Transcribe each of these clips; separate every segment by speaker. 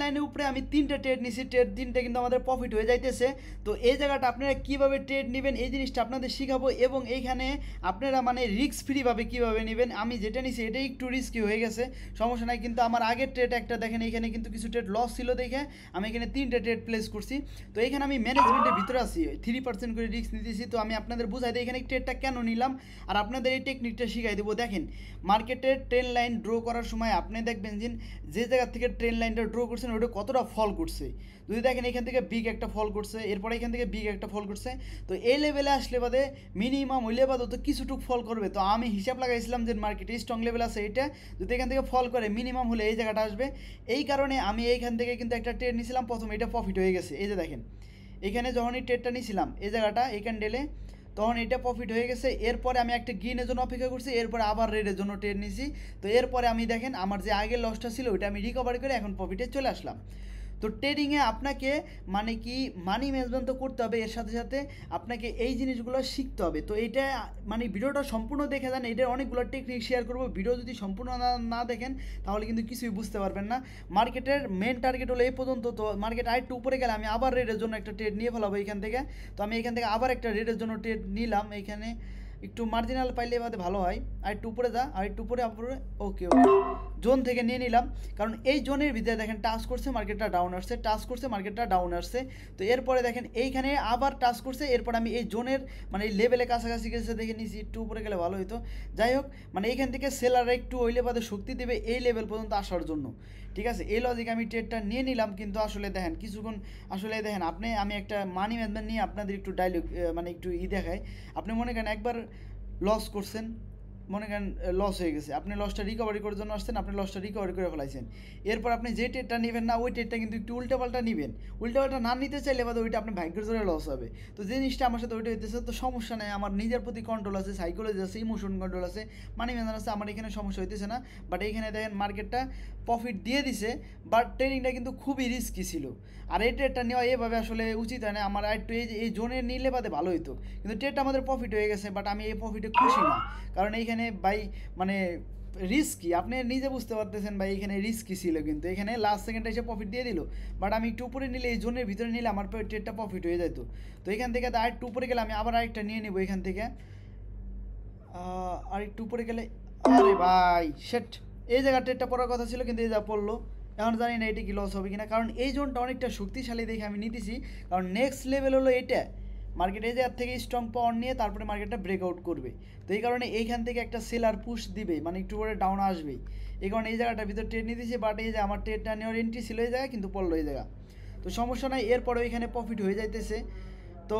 Speaker 1: লাইনের উপরে আমি 3টা ট্রেড নিছি, ট্রেড 3টা কিন্তু আমাদের প্রফিট হয়ে যাইতেছে। তো এই জায়গাটা আপনারা কীভাবে ট্রেড নেবেন এই জিনিসটা আপনাদের শিখাবো, এবং এইখানে আপনারা মানে রিস্ক ফ্রিভাবে কীভাবে নেবেন। আমি যেটা নিছি এটাই একটু রিস্কি হয়ে গেছে, সমস্যা নাই। কিন্তু আমার আগের ট্রেড একটা দেখেন, এইখানে কিন্তু কিছু ট্রেড লস ছিল দেখে আমি এখানে 3টা ট্রেড প্লেস করছি। তো এইখানে আমি ম্যানেজমেন্টের ভিতরে আছি, 3% করে রিস্ক নিতেছি। তো আমি আপনাদের বুঝাই দিই এখানে ট্রেডটা কেন নিলাম, আর আপনাদের এই টেকনিকটা শিখাই দেবো। দেখেন, মার্কেটের ট্রেন লাইন ড্র করার সময় আপনি দেখবেন যে জায়গা থেকে ট্রেন লাইনটা ড্র করছেন ওটা কতটা ফল করছে। যদি দেখেন এখান থেকে বিগ একটা ফল করছে, এরপরে এখান থেকে বিগ একটা ফল করছে, তো এই লেভেলে আসলে বাদে মিনিমাম হইলে বাদে তো কিছুটুক ফল করবে। তো আমি হিসাব লাগাইছিলাম যে মার্কেটে স্ট্রং লেভেল আছে এইটা, যদি এখান থেকে ফল করে মিনিমাম হলে এই জায়গাটা আসবে। এই কারণে আমি এইখান থেকে কিন্তু একটা ট্রেড নিয়েছিলাম, প্রথম এটা প্রফিট হয়ে গেছে। এই যে দেখেন এখানে যখন এই ট্রেডটা নিয়েছিলাম এই জায়গাটা এই ক্যান্ডেলে, তখন এটা প্রফিট হয়ে গেছে। এরপরে আমি একটা গ্রিনের জন্য অপেক্ষা করছি, এরপরে আবার রেডের জন্য ট্রেড নিয়েছি। তো এরপরে আমি দেখেন আমার যে আগের লসটা ছিল ওইটা আমি রিকভারি করে এখন প্রফিটে চলে আসলাম। তো ট্রেডিংয়ে আপনাকে মানে কি মানি ম্যানেজমেন্ট তো করতে হবে, এর সাথে সাথে আপনাকে এই জিনিসগুলো শিখতে হবে। তো এইটা মানে ভিডিওটা সম্পূর্ণ দেখে যান, এটার অনেকগুলো টেকনিক শেয়ার করবো। ভিডিও যদি সম্পূর্ণ না দেখেন তাহলে কিন্তু কিছুই বুঝতে পারবেন না। মার্কেটের মেন টার্গেট হলো এই পর্যন্ত। তো মার্কেট আরেকটু উপরে গেলে আমি আবার রেডের জন্য একটা ট্রেড নিয়ে ফেলাবো এইখান থেকে। তো আমি এখান থেকে আবার একটা রেডের জন্য ট্রেড নিলাম, এইখানে একটু মার্জিনাল পাইলে বাদে ভালো হয়। আর একটু উপরে যা, আর একটু উপরে ওকে ওকে জোন থেকে নিয়ে নিলাম, কারণ এই জোনের ভিতরে দেখেন টাচ করছে মার্কেটটা ডাউন আসছে, টাচ করছে মার্কেটটা ডাউন আসছে। তো এরপরে দেখেন এইখানে আবার টাচ করছে, এরপর আমি এই জোনের মানে এই লেভেলে কাছাকাছি গেছে দেখে নিয়েছি, একটু উপরে গেলে ভালো হতো। যাই হোক, মানে এইখান থেকে সেলাররা একটু ওইলে বাদে শক্তি দেবে এই লেভেল পর্যন্ত আসার জন্য। ঠিক আছে, এই লজিক আমি ট্রেডটা নিয়ে নিলাম। কিন্তু আসলে দেখেন কিছুক্ষণ আসলে দেখেন আমি একটা মানি ম্যানেজমেন্ট নিয়ে আপনাদের একটু ডায়লগ মানে একটু দেখাই। আপনি মনে করেন একবার লস করছেন, মনে করেন লস হয়ে গেছে, আপনি লসটা রিকভারি করার জন্য আসছেন, আপনি লসটা রিকভারি করে ফেলাইছেন। এরপর আপনি যে ট্রেডটা নেবেন না ওই ট্রেডটা কিন্তু একটু উল্টাপাল্টা নেবেন। উল্টাপাল্টা না নিতে চাইলে বাদে ওইটা আপনি ভাগ্যের জোরে লস হবে। তো যে জিনিসটা আমার সাথে ওইটা হইতেছে, তো সমস্যা নেই, আমার নিজের প্রতি কন্ট্রোল আছে, সাইকোলজি আছে, ইমোশন কন্ট্রোল আছে, মানি ম্যানেজার আছে, আমার এখানে সমস্যা হইতেছে না। বাট এইখানে দেখেন মার্কেটটা প্রফিট দিয়ে দিছে, বাট ট্রেডিংটা কিন্তু খুবই রিস্কি ছিল। আর এই ট্রেডটা নেওয়া এভাবে আসলে উচিত হয় না আমার। একটু এই জোনে নিলে বাদে ভালো হইতো, কিন্তু ট্রেডটা আমাদের প্রফিট হয়ে গেছে, বাট আমি এই প্রফিটে খুশি না। কারণ এইখানে ভাই মানে রিস্কি, আপনি নিজে বুঝতে পারতেছেন ভাই, এখানে রিস্কি ছিল। কিন্তু এখানে লাস্ট সেকেন্ডে এসে প্রফিট দিয়ে দিল, বাট আমি একটু উপরে নিলে এই জোনের ভিতরে নিলে আমার ট্রেডটা প্রফিট হয়ে যেত। তো এখান থেকে আর একটু উপরে গেলে আমি আবার আরেকটা নিয়ে নেবো এখান থেকে। আর একটু উপরে গেলে আরে ভাই শেট, এই জায়গা ট্রেডটা পড়ার কথা ছিল কিন্তু এই যা পড়লো। এখন জানি না এটা কি লস হবে কিনা, কারণ এই জোনটা অনেকটা শক্তিশালী দেখে আমি নিতেছি। কারণ নেক্সট লেভেল হলো এটা, মার্কেট এই জায়গার থেকে স্ট্রং পাওয়ার নিয়ে তারপরে মার্কেটটা ব্রেকআউট করবে। তো এই কারণে এইখান থেকে একটা সেলার পুশ দিবে, মানে একটু করে ডাউন আসবেই। এই কারণে এই জায়গাটার ভিতরে ট্রেড নিতেছি, বাট এই যে আমার ট্রেডটা নেওয়ার এন্ট্রি ছিল এই জায়গায়, কিন্তু পড়লো এই জায়গা। তো সমস্যা নাই, এরপরেও এখানে প্রফিট হয়ে যাইতেছে। তো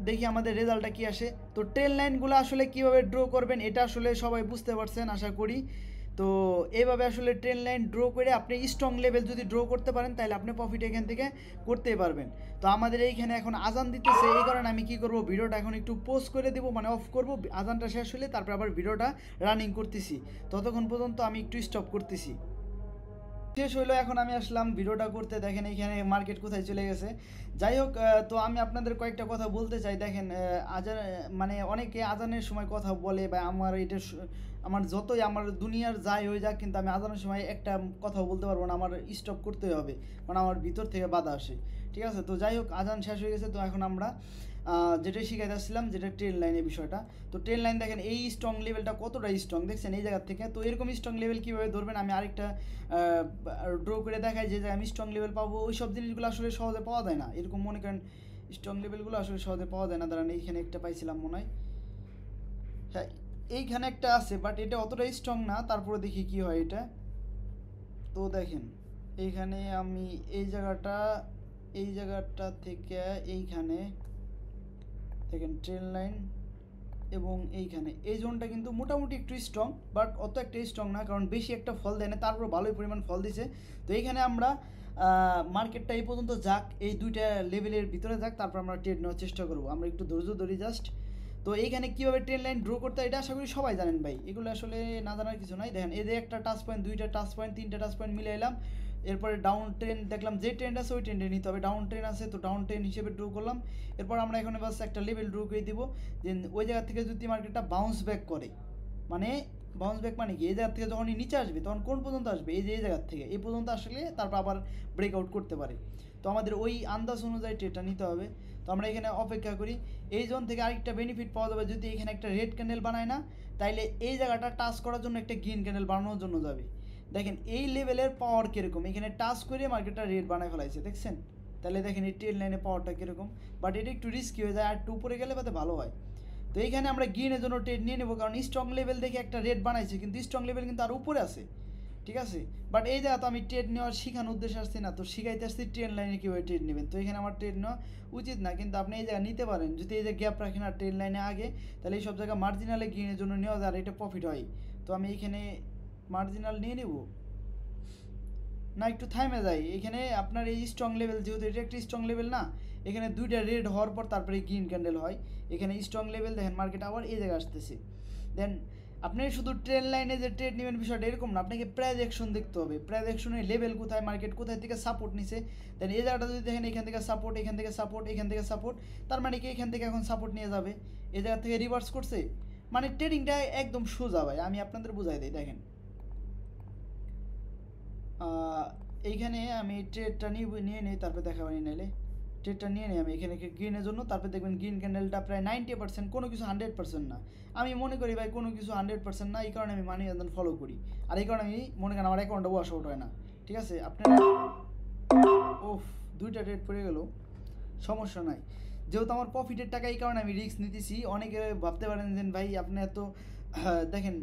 Speaker 1: দেখি আমাদের রেজাল্টটা কি আসে। তো ট্রেন লাইনগুলো আসলে কীভাবে ড্র করবেন এটা আসলে সবাই বুঝতে পারছেন আশা করি। তো এইভাবে আসলে ট্রেন লাইন ড্র করে আপনি স্ট্রং লেভেল যদি ড্র করতে পারেন তাহলে আপনি প্রফিট এখান থেকে করতেই পারবেন। তো আমাদের এইখানে এখন আজান দিতেছে, এই কারণে আমি কি করব, ভিডিওটা এখন একটু পোজ করে দেবো, মানে অফ করব। আজানটা শেষ হলে তারপর আবার ভিডিওটা রানিং করতেছি, ততক্ষণ পর্যন্ত আমি একটু স্টপ করতেছি। শেষ হইলো, এখন আমি আসলাম ভিডিওটা করতে। দেখেন এইখানে মার্কেট কোথায় চলে গেছে। যাই হোক, তো আমি আপনাদের কয়েকটা কথা বলতে চাই। দেখেন আজান মানে অনেকে আজানের সময় কথা বলে, বা আমার এটা আমার যতই আমার দুনিয়ার যাই হয়ে যাক, কিন্তু আমি আজানের সময় একটা কথাও বলতে পারবো না, আমার স্টপ করতে হবে, কারণ আমার ভিতর থেকে বাধা আসে। ঠিক আছে, তো যাই হোক আজান শেষ হয়ে গেছে। তো এখন আমরা যেটা শিখাইতে আসছিলাম, যেটা ট্রেন লাইনের বিষয়টা। তো ট্রেন লাইন দেখেন এই স্ট্রং লেভেলটা কতটা স্ট্রং দেখছেন এই জায়গার থেকে। তো এরকম স্ট্রং লেভেল কীভাবে ধরবেন আমি আরেকটা ড্র করে দেখাই, যে আমি স্ট্রং লেভেল পাবো। ওই সব জিনিসগুলো আসলে সহজে পাওয়া যায় না, এরকম মনে করেন স্ট্রং লেভেলগুলো আসলে সহজে পাওয়া যায় না। দাঁড়ান, এইখানে একটা পাইছিলাম মনে হয়, হ্যাঁ এইখানে একটা আছে, বাট এটা অতটা স্ট্রং না। তারপরে দেখি কি হয় এটা। তো দেখেন এইখানে আমি এই জায়গাটা থেকে এইখানে দেখেন ট্রেন লাইন, এবং এইখানে এই জোনটা কিন্তু মোটামুটি একটু স্ট্রং, বাট অত একটা স্ট্রং না, কারণ বেশি একটা ফল দেয় না, তারপর ভালোই পরিমাণ ফল দিছে। তো এইখানে আমরা মার্কেটটা এই পর্যন্ত যাক, এই দুইটা লেভেলের ভিতরে যাক, তারপর আমরা ট্রেড নেওয়ার চেষ্টা করবো। আমরা একটু ধৈর্য ধরি জাস্ট। তো এইখানে কীভাবে ট্রেন লাইন ড্র করতে হয় এটা আশা করি সবাই জানেন ভাই, এগুলো আসলে না জানার কিছু নাই। দেখেন এই যে একটা টাচ পয়েন্ট, দুইটা টাচ পয়েন্ট, তিনটা টাচ পয়েন্ট মিলে এলাম। এরপরে ডাউন ট্রেন দেখলাম, যে ট্রেন্ড আছে ওই ট্রেন্ডে নিতে হবে। ডাউন ট্রেন আছে তো ডাউন ট্রেন হিসেবে ড্র করলাম। এরপর আমরা এখানে বাস একটা লেভেল ড্র করে দিব, যে ওই জায়গা থেকে যদি মার্কেটটা বাউন্স ব্যাক করে, মানে বাউন্স ব্যাক মানে কি, এই জায়গা থেকে যখনই নিচে আসবে তখন কোন পর্যন্ত আসবে, এই যে এই জায়গার থেকে এই পর্যন্ত আসলে তারপর আবার ব্রেকআউট করতে পারে। তো আমাদের ওই আন্দাজ অনুযায়ী ট্রেডটা নিতে হবে। তো আমরা এখানে অপেক্ষা করি। এই জোন থেকে আরেকটা বেনিফিট পাওয়া যাবে, যদি এখানে একটা রেড ক্যান্ডেল বানায় না, তাইলে এই জায়গাটা টাচ করার জন্য একটা গ্রিন ক্যান্ডেল বানানোর জন্য যাবে। দেখেন এই লেভেলের পাওয়ার কীরকম, এখানে টাচ করে মার্কেটটা রেড বানায় ফেলাইছে, দেখছেন? তাহলে দেখেন এই ট্রেড লাইনে পাওয়ারটা কীরকম, বাট এটা একটু রিস্কি হয়ে যায়, আর একটু উপরে গেলে বাদে ভালো হয়। তো এইখানে আমরা গ্রিনের জন্য ট্রেড নিয়ে নেবো, কারণ স্ট্রং লেভেল দেখে একটা রেড বানাইছে, কিন্তু স্ট্রং লেভেল কিন্তু আর উপরে আছে, ঠিক আছে? বাট এই জায়গা তো আমি ট্রেড নেওয়ার শেখানোর উদ্দেশ্যে আসছি না, তো শিখাইতে আসছি ট্রেন লাইনে কীভাবে ট্রেড নেবেন। তো এখানে আমার ট্রেড নেওয়া উচিত না, কিন্তু আপনি এই জায়গা নিতে পারেন যদি এই যে গ্যাপ রাখেন আর ট্রেন লাইনে আগে, তাহলে এই সব জায়গায় মার্জিনালে গ্রিনের জন্য নেওয়া যায় আর এটা প্রফিট হয়। তো আমি এইখানে মার্জিনাল নিয়ে নেব না, একটু থামে যায় এখানে। আপনার এই স্ট্রং লেভেল, যেহেতু এটা একটা স্ট্রং লেভেল না, এখানে দুইটা রেড হওয়ার পর তারপরে গ্রিন ক্যান্ডেল হয়। এখানে স্ট্রং লেভেল দেখেন, মার্কেট আবার এই জায়গায় আসতেছে। দেন আপনি শুধু ট্রেন লাইনে যে ট্রেড নেবেন বিষয়টা এরকম না, আপনাকে প্রাইজেকশন দেখতে হবে, প্রাইজেকশনের লেভেল কোথায়, মার্কেট কোথায় থেকে সাপোর্ট নিছে। দেন এই জায়গাটা যদি দেখেন এখান থেকে সাপোর্ট, এখান থেকে সাপোর্ট, এখান থেকে সাপোর্ট, তার মানে কি এখান থেকে এখন সাপোর্ট নিয়ে যাবে, এই জায়গা থেকে রিভার্স করছে, মানে ট্রেডিংটা একদম সোজা ভাই। আমি আপনাদের বুঝাই দিই, দেখেন এইখানে আমি ট্রেডটা নিয়ে নিই, তারপরে দেখাবানি নাইলে ট্রেডটা নিয়ে নিই আমি এখানে গ্রিনের জন্য। তারপরে দেখবেন গ্রিন ক্যান্ডেলটা প্রায় 90%, কোনো কিছু 100% না। আমি মনে করি ভাই কোনো কিছু 100% না, এই কারণে আমি মানি অর্ডার ফলো করি, আর এই কারণে আমি মনে করেন আমার অ্যাকাউন্টটা ওয়াশ আউট হয় না, ঠিক আছে? আপনারা ওফ দুইটা ট্রেড পড়ে গেল, সমস্যা নাই, যেহেতু আমার প্রফিটের টাকা, এই কারণে আমি রিস্ক নিতেছি। অনেকে ভাবতে পারেন যে ভাই আপনি এত দেখেন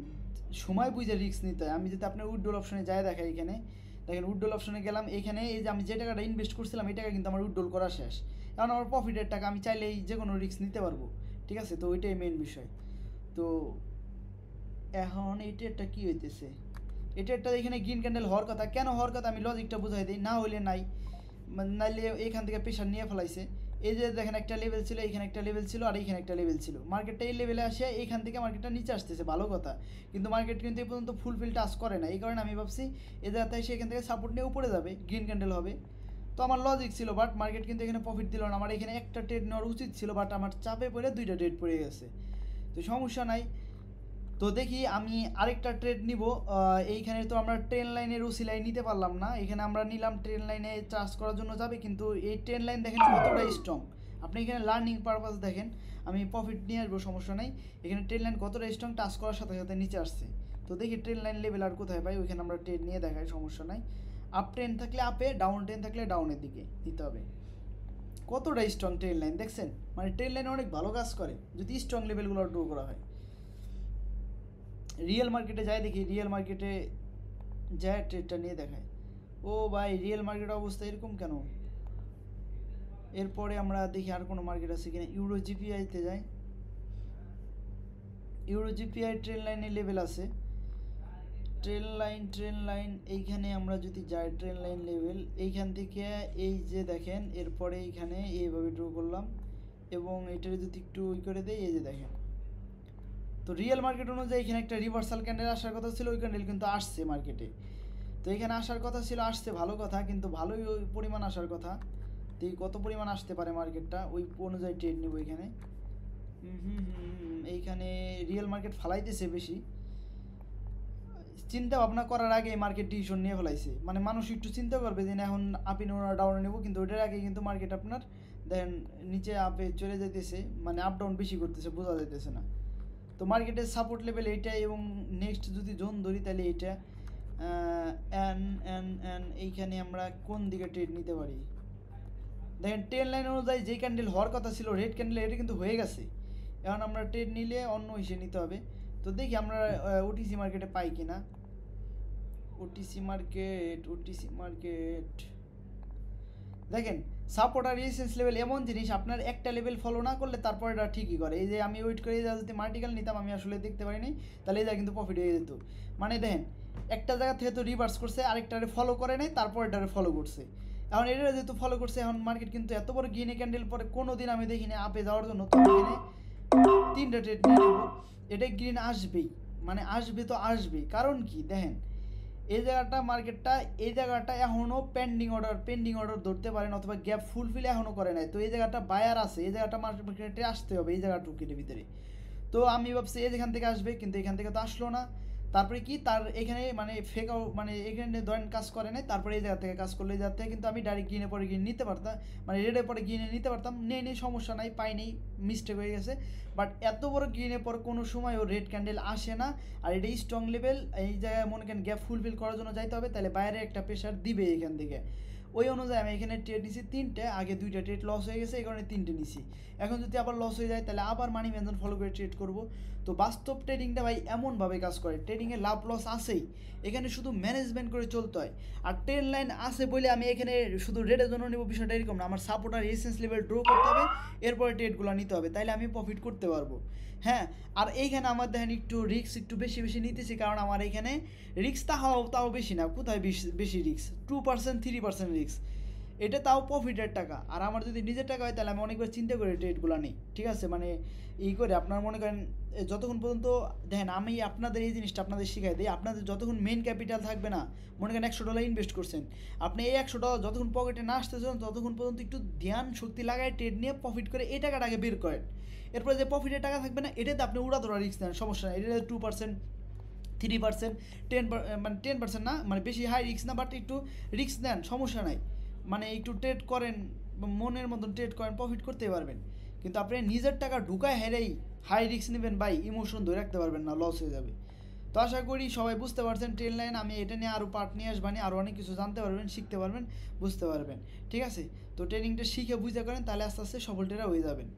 Speaker 1: সময় বুঝে রিস্ক নিতে হয়। আমি যদি আপনার উইথড্রল অপশনে যাই দেখাই, এখানে দেখেন উইথড্রল অপশনে গেলাম, এখানে এই যে আমি যে টাকাটা ইনভেস্ট করছিলাম এই টাকা কিন্তু আমার উইথড্রল করা শেষ, কারণ আমার প্রফিটের টাকা, আমি চাইলেই যে কোনো রিস্ক নিতে পারবো, ঠিক আছে? তো ওইটাই মেন বিষয়। তো এখন এই ট্রেডটা কী হইতেছে, এই ট্রেডটা এখানে গ্রিন ক্যান্ডেল হওয়ার কথা, কেন হওয়ার কথা আমি লজিকটা বুঝাই দিই, না হইলে নাই, নাইলে এখান থেকে প্রেশার নিয়ে ফেলাইছে। এই যে দেখেন একটা লেভেল ছিল, এখানে একটা লেভেল ছিল, আর এইখানে একটা লেভেল ছিল, মার্কেটটা এই লেভেলে আসে, এইখান থেকে মার্কেটটা নিচে আসতেছে, ভালো কথা, কিন্তু মার্কেট কিন্তু এই পর্যন্ত ফুলফিল টাচ করে না। এই কারণে আমি ভাবছি এই জায়গাতে এসে এখান থেকে সাপোর্ট নিয়ে উপরে যাবে, গ্রিন ক্যান্ডেল হবে, তো আমার লজিক ছিল। বাট মার্কেট কিন্তু এখানে প্রফিট দিল না, আমার এখানে একটা ট্রেড নেওয়ার উচিত ছিল, বাট আমার চাপে পড়ে দুইটা ট্রেড পড়ে গেছে, তো সমস্যা নাই। তো দেখি আমি আরেকটা ট্রেড নিব। এইখানে তো আমরা ট্রেন লাইনের উসিলাই নিতে পারলাম না, এখানে আমরা নিলাম ট্রেন লাইনে চার্জ করার জন্য যাবে, কিন্তু এই ট্রেন লাইন দেখেন কতটা স্ট্রং। আপনি এখানে লার্নিং পারপাস দেখেন, আমি প্রফিট নিয়ে আসবো, সমস্যা নেই। এখানে ট্রেন লাইন কতটা স্ট্রং, টাচ করার সাথে সাথে নিচে আসছে। তো দেখি ট্রেন লাইন লেভেল আর কোথায় পাই, ওইখানে আমরা ট্রেন নিয়ে দেখাই, সমস্যা নাই। আপ ট্রেন থাকলে আপে, ডাউন ট্রেন থাকলে ডাউনের দিকে দিতে হবে। কতটা স্ট্রং ট্রেন লাইন দেখছেন, মানে ট্রেন লাইন অনেক ভালো কাজ করে যদি স্ট্রং লেভেলগুলো ড্র করা হয়। রিয়েল মার্কেটে যাই দেখি, রিয়েল মার্কেটে যায় ট্রেডটা নিয়ে দেখায়। ও ভাই রিয়েল মার্কেটের অবস্থা এরকম কেন? এরপরে আমরা দেখি আর কোনো মার্কেট আছে কিনা। ইউরো জিপিআইতে যাই, ইউরো জিপিআই ট্রেন লাইনের লেভেল আছে, ট্রেন লাইন এইখানে আমরা যদি যাই ট্রেন লাইন লেভেল, এইখান থেকে এই যে দেখেন, এরপরে এইখানে এইভাবে ড্র করলাম এবং এটার যদি একটু করে দেই, এই যে দেখেন। তো রিয়েল মার্কেট অনুযায়ী এখানে একটা রিভার্সাল ক্যান্ডেল আসার কথা ছিল, ওই ক্যান্ডেল কিন্তু আসছে মার্কেটে। তো এখানে আসার কথা ছিল, আসছে ভালো কথা, কিন্তু ভালোই ওই পরিমাণ আসার কথা। তো এই কত পরিমাণ আসতে পারে মার্কেটটা, ওই অনুযায়ী ট্রেড নেব এখানে। এইখানে রিয়েল মার্কেট ফালাইতেছে বেশি, চিন্তা ভাবনা করার আগে মার্কেট ডিসিশন নিয়ে ফেলাইছে। মানে মানুষ একটু চিন্তা করবে যে এখন আপে নেব না ডাউনে নেবো, কিন্তু ওইটার আগে কিন্তু মার্কেট আপনার দেখেন নিচে আপে চলে যেতেছে, মানে আপ ডাউন বেশি করতেছে, বোঝা যাইতেছে না। তো মার্কেটের সাপোর্ট লেভেল এইটা, এবং নেক্সট যদি জোন ধরি তাহলে এইটা এইখানে আমরা কোন দিকে ট্রেড নিতে পারি। দেখেন ট্রেন লাইন অনুযায়ী যে ক্যান্ডেল হওয়ার কথা ছিল রেড ক্যান্ডেল, এটা কিন্তু হয়ে গেছে। এখন আমরা ট্রেড নিলে অন্য হিসেবে নিতে হবে। তো দেখি আমরা ওটিসি মার্কেটে পাই কিনা। ওটিসি মার্কেট দেখেন সাপোর্ট আর রেজিস্ট্যান্স লেভেল এমন জিনিস, আপনার একটা লেভেল ফলো না করলে তারপর এটা ঠিকই করে। এই যে আমি ওয়েট করে যদি মার্টিক্যাল নিতাম, আমি আসলে দেখতে পারিনি, তাহলে এটা কিন্তু প্রফিট হয়ে যেত। মানে দেখেন একটা জায়গা থেকে তো রিভার্স করছে, আরেকটারে ফলো করে নাই, তারপর এটারে ফলো করছে। এখন এটা যেহেতু ফলো করছে, এখন মার্কেট কিন্তু এত বড় গিনে ক্যান্ডেল পরে কোনো দিন আমি দেখিনি আপে যাওয়ার জন্য। তো এখানে 3টা ট্রেড নিয়ে নেবো, এটা গ্রিন আসবেই, মানে আসবে তো আসবেই। কারণ কি দেখেন এই জায়গাটা মার্কেটটা, এই জায়গাটা এখনও পেন্ডিং অর্ডার ধরতে পারেন, অথবা গ্যাপ ফুলফিল এখনও করে নাই। তো এই জায়গাটা বায়ার আছে, এই জায়গাটা মার্কেটে আসতে হবে, এই জায়গাটুকির ভিতরে। তো আমি ভাবছি এই যেখান থেকে আসবে, কিন্তু এখান থেকে তো আসলো না। তারপরে কি তার এখানে মানে ফেক মানে এখানে ধরেন কাজ করে নাই, তারপরে এই জায়গা থেকে কাজ করলে এই জায়গা থেকে কিন্তু আমি ডাইরেক্ট গ্রিনে পরে গিয়ে নিতে পারতাম, মানে রেডে পরে গিয়ে নিতে পারতাম, নেই সমস্যা নাই, পাইনি, মিস্টেক হয়ে গেছে। বাট এত বড় গ্রিনে পর কোনো সময় ও রেড ক্যান্ডেল আসে না। আর এটাই স্ট্রং লেভেল, এই জায়গায় মনে করেন গ্যাপ ফুলফিল করার জন্য যাইতে হবে, তাহলে বাইরে একটা প্রেশার দিবে এখান থেকে। ওই অনুযায়ী আমি এখানে ট্রেড নিছি 3টে, আগে 2টা ট্রেড লস হয়ে গেছে, এই কারণে 3টে নিছি। এখন যদি আবার লস হয়ে যায় তাহলে আবার মানি ম্যানেজমেন্ট ফলো করে ট্রেড করব। তো বাস্তব ট্রেডিংটা ভাই এমনভাবে কাজ করে, ট্রেডিংয়ে লাভ লস আসেই, এখানে শুধু ম্যানেজমেন্ট করে চলতে হয়। আর ট্রেন লাইন আছে বলে আমি এখানে শুধু রেডের জন্য নেব, বিষয়টা এরকম না, আমার সাপোর্ট আর রেজিস্ট্যান্স লেভেল ড্র করতে হবে, এরপরে ট্রেডগুলো নিতে হবে, তাইলে আমি প্রফিট করতে পারবো। হ্যাঁ, আর এইখানে আমার দেখেন একটু রিস্ক একটু বেশি বেশি নিতেছি, কারণ আমার এখানে রিস্ক তাও বেশি না, কোথায় বেশি রিস্ক, 2% 3% রিস্ক, এটা তাও প্রফিটের টাকা। আর আমার যদি নিজের টাকা হয় তাহলে আমি অনেকবার চিন্তা করে ট্রেডগুলো নিই, ঠিক আছে, মানে এই করে আপনার মনে করেন যতক্ষণ পর্যন্ত দেখেন আমি আপনাদের এই জিনিসটা আপনাদের শিখাই দিই, আপনাদের যতক্ষণ মেইন ক্যাপিটাল থাকবে না, মনে করেন $100 ইনভেস্ট করছেন, আপনি এই $100 যতক্ষণ পকেটে না আসতেছেন ততক্ষণ পর্যন্ত একটু ধ্যান শক্তি লাগায় ট্রেড নিয়ে প্রফিট করে এই টাকাটা আগে বের করেন। এরপরে যে প্রফিটের টাকা থাকবে না, এটাতে আপনি উড়াধরা রিস্ক নেন, সমস্যা নেই, এটা 2% 3% 10 মানে 10% না, মানে বেশি হাই রিস্ক না, বাট একটু রিস্ক নেন, সমস্যা নাই, মানে একটু ট্রেড করেন, মনের মতন ট্রেড করেন, প্রফিট করতে পারবেন। কিন্তু আপনি নিজের টাকা ঢুকায় হেরেই হাই রিস্ক নেবেন ভাই, ইমোশন ধরে রাখতে পারবেন না, লস হয়ে যাবে। তো আশা করি সবাই বুঝতে পারছেন ট্রেন লাইন, আমি এটা নিয়ে আরও পার্ট নিয়ে আসবানি, আরও অনেক কিছু জানতে পারবেন, শিখতে পারবেন, বুঝতে পারবেন, ঠিক আছে। তো ট্রেনিংটা শিখে বুঝতে করেন, তাহলে আস্তে আস্তে সফল ট্রেডার হয়ে যাবেন।